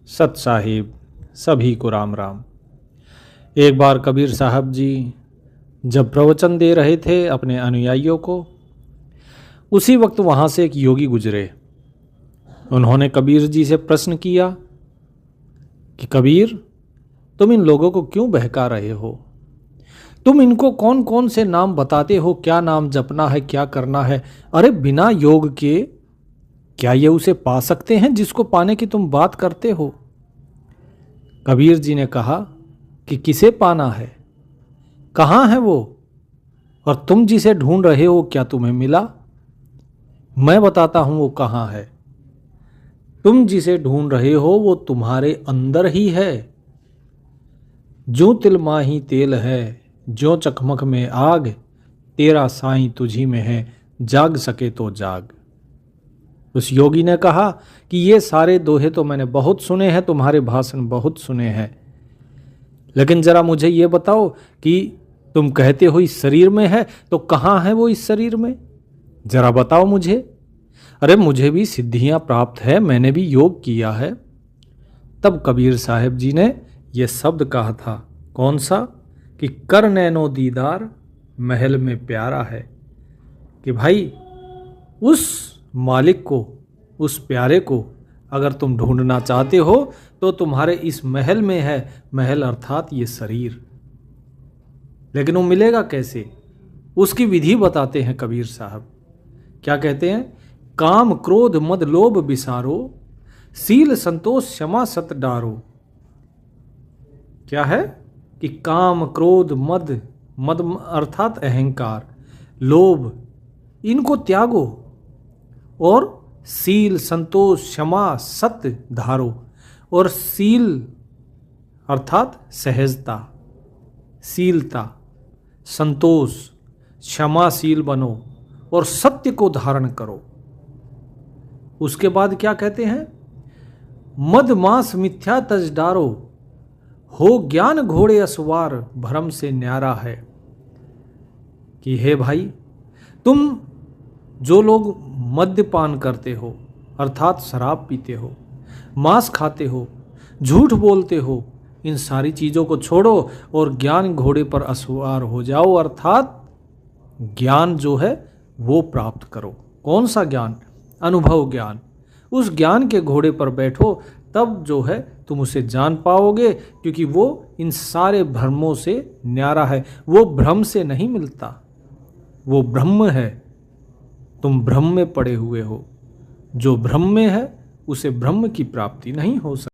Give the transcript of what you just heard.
सत साहिब सभी को राम राम। एक बार कबीर साहब जी जब प्रवचन दे रहे थे अपने अनुयायियों को, उसी वक्त वहाँ से एक योगी गुजरे। उन्होंने कबीर जी से प्रश्न किया कि कबीर, तुम इन लोगों को क्यों बहका रहे हो? तुम इनको कौन कौन से नाम बताते हो, क्या नाम जपना है, क्या करना है? अरे बिना योग के क्या ये उसे पा सकते हैं जिसको पाने की तुम बात करते हो? कबीर जी ने कहा कि किसे पाना है, कहाँ है वो, और तुम जिसे ढूंढ रहे हो क्या तुम्हें मिला? मैं बताता हूं वो कहाँ है। तुम जिसे ढूंढ रहे हो वो तुम्हारे अंदर ही है। जो तिल माही तेल है, जो चकमक में आग, तेरा साईं तुझी में है, जाग सके तो जाग। उस योगी ने कहा कि ये सारे दोहे तो मैंने बहुत सुने हैं, तुम्हारे भाषण बहुत सुने हैं, लेकिन जरा मुझे ये बताओ कि तुम कहते हो इस शरीर में है, तो कहाँ है वो इस शरीर में? जरा बताओ मुझे। अरे मुझे भी सिद्धियां प्राप्त है, मैंने भी योग किया है। तब कबीर साहब जी ने ये शब्द कहा था, कौन सा? कि कर नैनो दीदार महल में प्यारा है। कि भाई उस मालिक को, उस प्यारे को अगर तुम ढूंढना चाहते हो तो तुम्हारे इस महल में है। महल अर्थात ये शरीर। लेकिन वो मिलेगा कैसे? उसकी विधि बताते हैं कबीर साहब। क्या कहते हैं? काम क्रोध मद लोभ बिसारो, सील संतोष क्षमा सत डारो। क्या है? कि काम क्रोध मद, मद अर्थात अहंकार, लोभ, इनको त्यागो, और सील संतोष क्षमा सत्य धारो। और सील अर्थात सहजता, सीलता, संतोष, क्षमाशील बनो और सत्य को धारण करो। उसके बाद क्या कहते हैं? मद मास मिथ्या तज डारो, हो ज्ञान घोड़े असवार, भ्रम से न्यारा है। कि हे भाई, तुम जो लोग मद्यपान करते हो अर्थात शराब पीते हो, मांस खाते हो, झूठ बोलते हो, इन सारी चीज़ों को छोड़ो और ज्ञान घोड़े पर असवार हो जाओ, अर्थात ज्ञान जो है वो प्राप्त करो। कौन सा ज्ञान? अनुभव ज्ञान। उस ज्ञान के घोड़े पर बैठो, तब जो है तुम उसे जान पाओगे, क्योंकि वो इन सारे भ्रमों से न्यारा है। वो भ्रम से नहीं मिलता, वो ब्रह्म है। तुम भ्रम में पड़े हुए हो। जो भ्रम में है उसे ब्रह्म की प्राप्ति नहीं हो सकती।